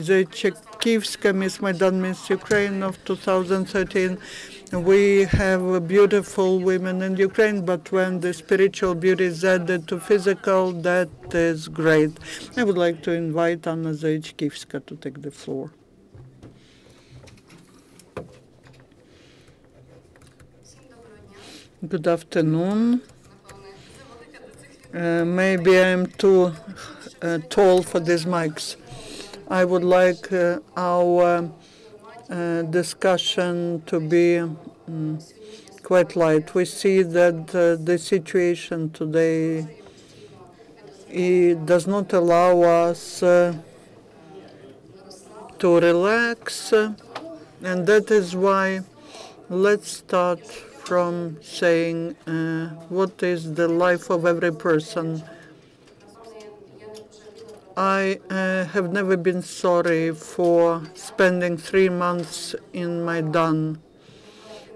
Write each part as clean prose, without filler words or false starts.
Zayachkovska, Miss Maidan, Miss Ukraine of 2013. We have beautiful women in Ukraine, but when the spiritual beauty is added to physical, that is great. I would like to invite Anna Zayachkovska to take the floor. Good afternoon. Maybe I'm too tall for these mics. I would like our discussion to be quite light. We see that the situation today does not allow us to relax, and that is why let's start from saying what is the life of every person. I have never been sorry for spending 3 months in Maidan.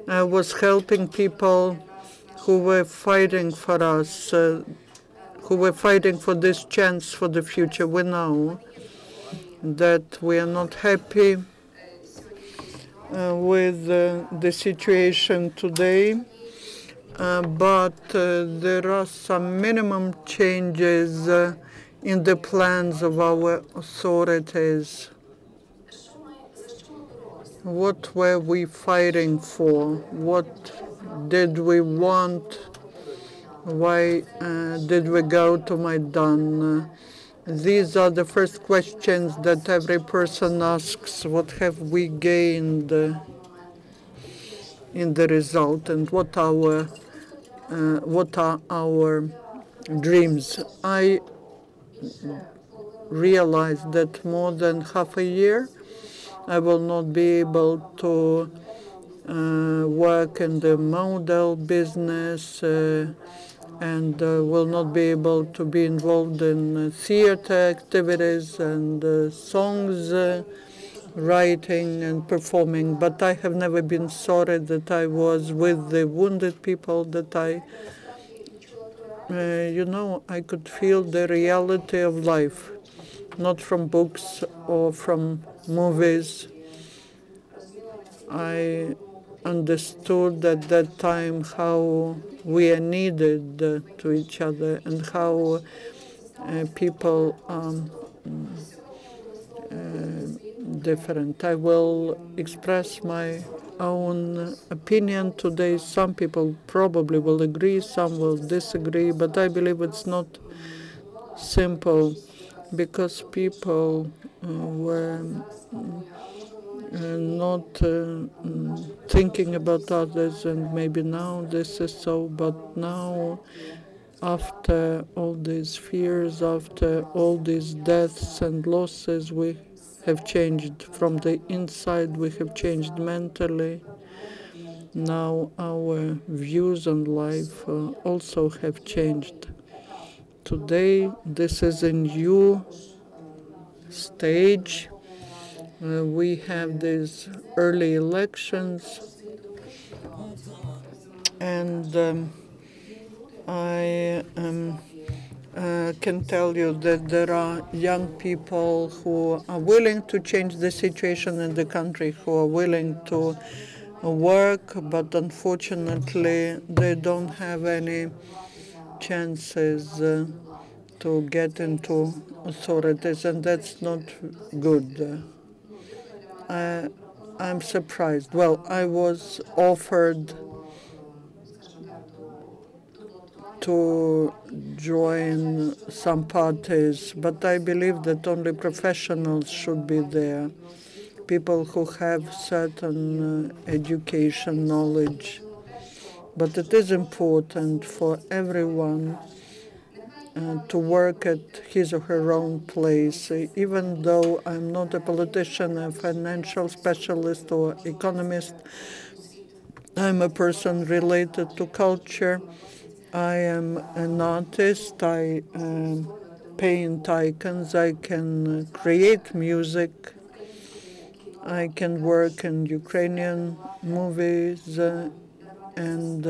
I was helping people who were fighting for us, who were fighting for this chance for the future. We know that we are not happy with the situation today, but there are some minimum changes in the plans of our authorities. What were we fighting for? What did we want? Why did we go to Maidan? These are the first questions that every person asks. What have we gained in the result, and what are our dreams? I realized that more than half a year I will not be able to work in the model business and will not be able to be involved in theater activities and songs writing and performing. But I have never been sorry that I was with the wounded people, that I could feel the reality of life, not from books or from movies. I understood at that time how we are needed to each other and how people are different. I will express my own opinion today. Some people probably will agree, some will disagree, but I believe it's not simple because people were not thinking about others, and maybe now this is so, but now after all these fears, after all these deaths and losses, we have changed from the inside, we have changed mentally. Now our views on life also have changed. Today this is a new stage. We have these early elections, and I can tell you that there are young people who are willing to change the situation in the country, who are willing to work, but unfortunately they don't have any chances to get into authorities, and that's not good. I'm surprised. Well, I was offered to join some parties, but I believe that only professionals should be there, people who have certain education, knowledge. But it is important for everyone to work at his or her own place. Even though I'm not a politician, a financial specialist or economist, I'm a person related to culture. I am an artist. I paint icons. I can create music. I can work in Ukrainian movies and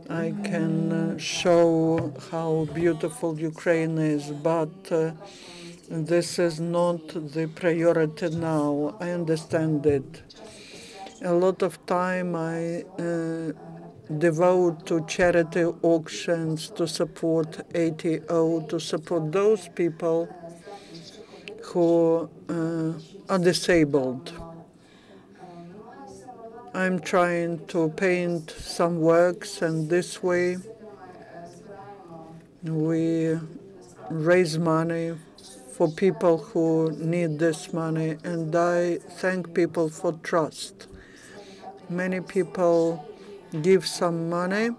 I can show how beautiful Ukraine is. But This is not the priority now. I understand it. A lot of time I devote to charity auctions, to support ATO, to support those people who are disabled. I'm trying to paint some works, and this way we raise money for people who need this money, and I thank people for trust. Many people give some money,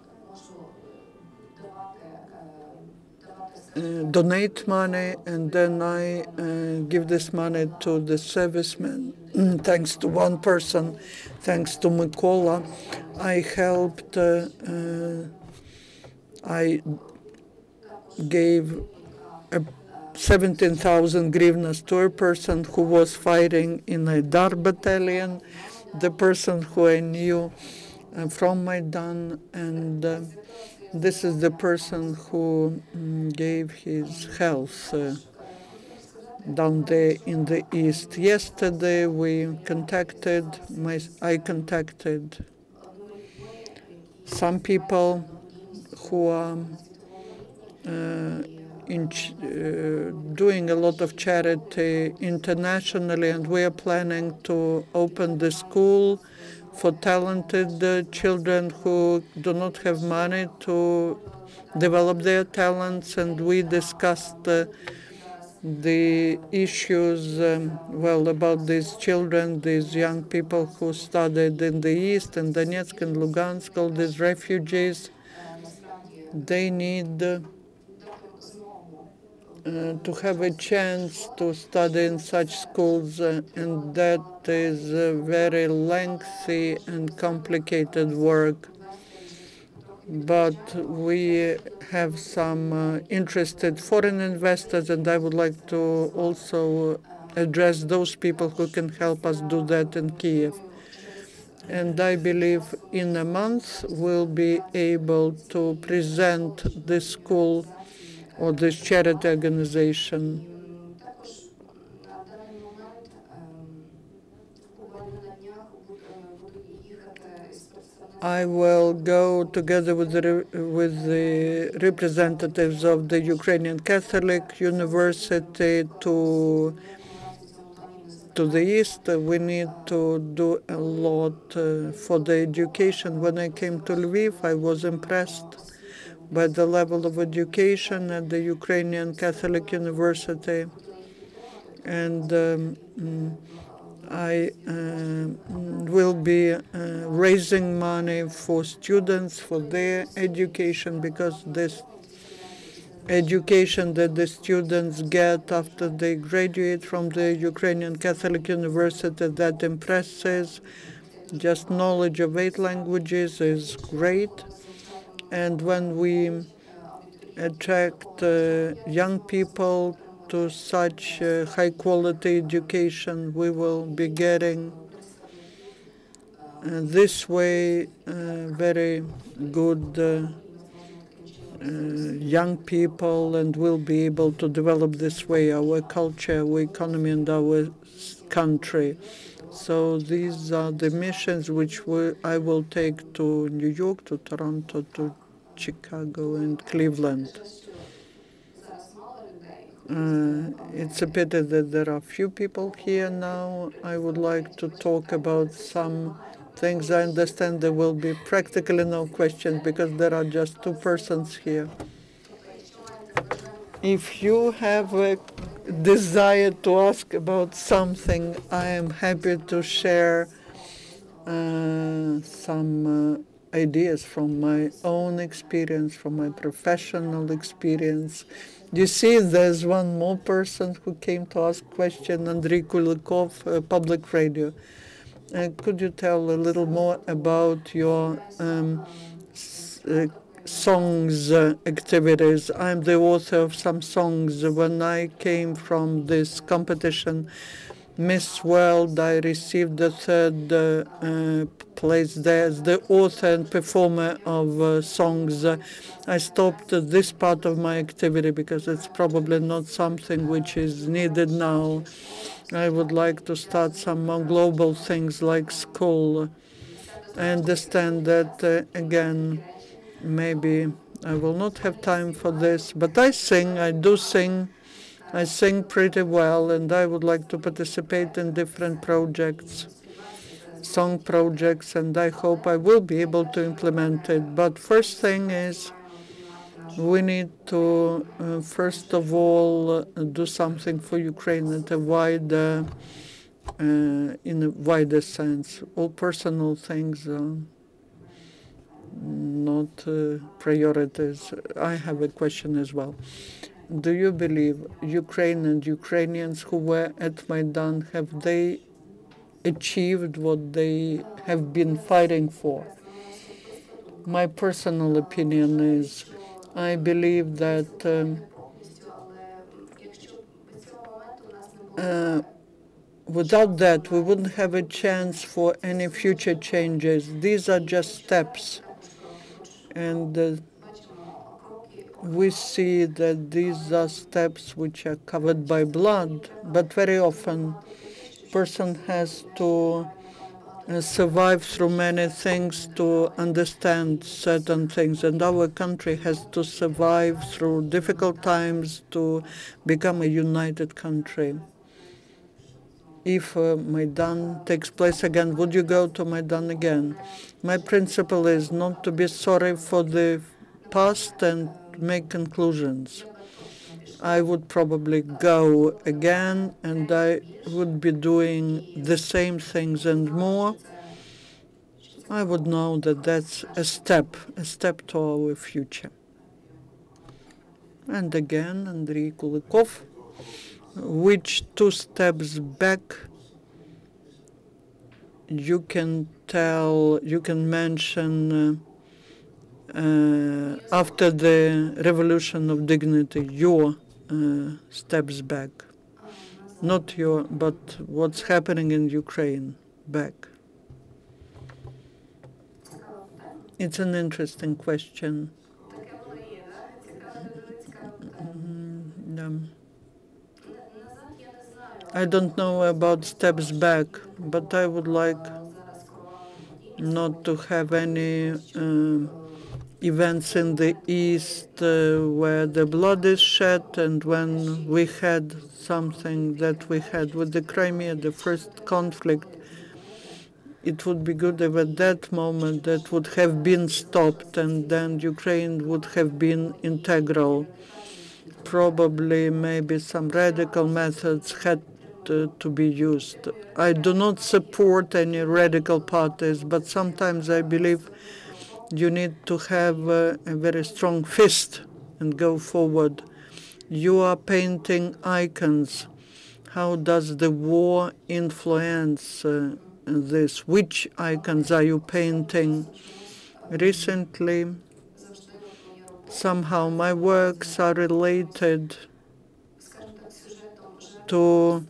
donate money, and then I give this money to the servicemen. Thanks to one person, thanks to Mykola, I helped, I gave 17,000 hryvnias to a person who was fighting in a Dar battalion, the person who I knew from Maidan, and this is the person who gave his health down there in the east. Yesterday I contacted some people who are doing a lot of charity internationally, and we are planning to open the school for talented children who do not have money to develop their talents, and we discussed the issues, about these children, these young people who studied in the east, in Donetsk and Lugansk, all these refugees. They need to have a chance to study in such schools, and that is very lengthy and complicated work. But we have some interested foreign investors, and I would like to also address those people who can help us do that in Kiev. And I believe in a month we'll be able to present this school or this charity organization. I will go together with the representatives of the Ukrainian Catholic University to the east. We need to do a lot for the education. When I came to Lviv, I was impressed by the level of education at the Ukrainian Catholic University, and I will be raising money for students for their education, because this education that the students get after they graduate from the Ukrainian Catholic University, that impresses. Just knowledge of 8 languages is great. And when we attract young people to such high-quality education, we will be getting this way very good young people, and we'll be able to develop this way our culture, our economy, and our country. So these are the missions which I will take to New York, to Toronto, to Chicago, and Cleveland. It's a pity that there are few people here now. I would like to talk about some things. I understand there will be practically no questions because there are just 2 persons here. If you have a desire to ask about something, I am happy to share some ideas from my own experience, from my professional experience. You see, there's one more person who came to ask question, Andrei Kulikov, Public Radio. Could you tell a little more about your songs activities? I'm the author of some songs. When I came from this competition, Miss World, I received the third place there as the author and performer of songs. I stopped this part of my activity because it's probably not something which is needed now. I would like to start some more global things like school. I understand that, again, maybe I will not have time for this, but I do sing. I sing pretty well, and I would like to participate in different projects, song projects, and I hope I will be able to implement it. But first thing is, we need to, first of all, do something for Ukraine at a wider, in a wider sense. All personal things are not priorities. I have a question as well. Do you believe Ukraine and Ukrainians who were at Maidan, have they achieved what they have been fighting for? My personal opinion is I believe that without that we wouldn't have a chance for any future changes. These are just steps, and we see that these are steps which are covered by blood, but very often person has to survive through many things to understand certain things, and our country has to survive through difficult times to become a united country. If Maidan takes place again, would you go to Maidan again? My principle is not to be sorry for the past and make conclusions. I would probably go again, and I would be doing the same things and more. I would know that that's a step to our future. And again, Andrei Kulikov, which 2 steps back you can mention after the Revolution of Dignity, your steps back, not your, but what's happening in Ukraine back. It's an interesting question. I don't know about steps back, but I would like not to have any events in the East where the blood is shed, and when we had something that we had with the Crimea, the first conflict, it would be good if at that moment that would have been stopped, and then Ukraine would have been integral. Probably maybe some radical methods had to be used. I do not support any radical parties, but sometimes I believe you need to have a very strong fist and go forward. You are painting icons. How does the war influence this? Which icons are you painting? Recently, somehow my works are related to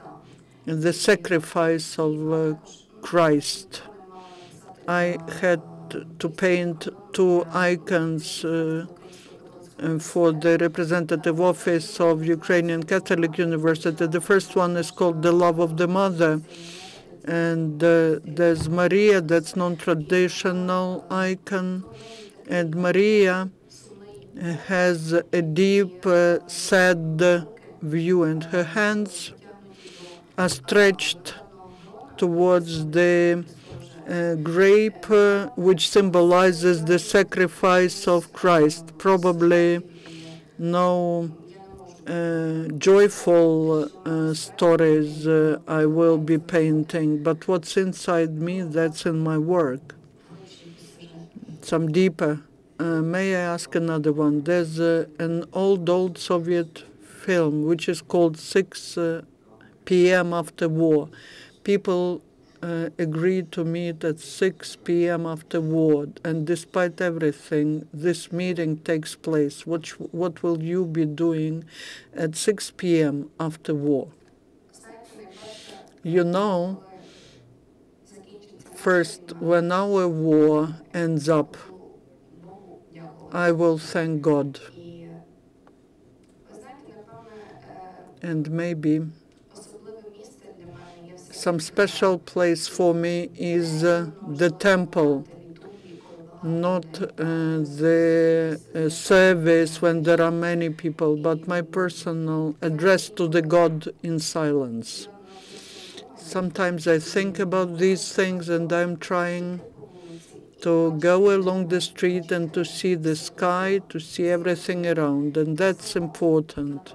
the sacrifice of Christ. I had to paint 2 icons for the representative office of Ukrainian Catholic University. The first one is called The Love of the Mother, and there's Maria, that's non-traditional icon, and Maria has a deep, sad view, and her hands are stretched towards the grape, which symbolizes the sacrifice of Christ. Probably no joyful stories I will be painting, but what's inside me, that's in my work. Some deeper. May I ask another one? There's an old Soviet film which is called 6 p.m. after war. People agreed to meet at 6 p.m. after war, and despite everything, this meeting takes place. What will you be doing at 6 p.m. after war? You know, first, when our war ends up, I will thank God. And maybe some special place for me is the temple, not the service when there are many people, but my personal address to the God in silence. Sometimes I think about these things and I'm trying to go along the street and to see the sky, to see everything around, and that's important.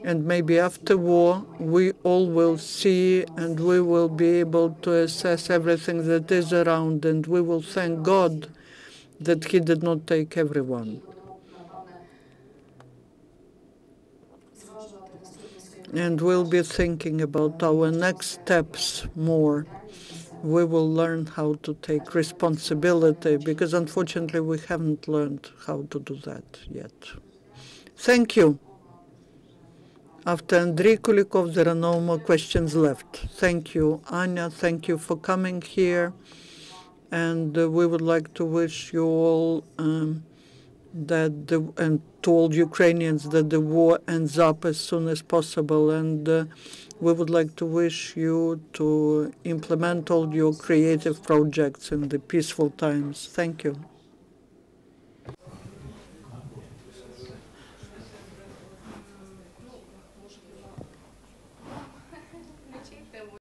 And maybe after war, we all will see and we will be able to assess everything that is around, and we will thank God that He did not take everyone. And we'll be thinking about our next steps more. We will learn how to take responsibility, because unfortunately we haven't learned how to do that yet. Thank you. After Andrei Kulikov, there are no more questions left. Thank you, Anya. Thank you for coming here. And we would like to wish you all and to all Ukrainians that the war ends up as soon as possible. And we would like to wish you to implement all your creative projects in the peaceful times. Thank you.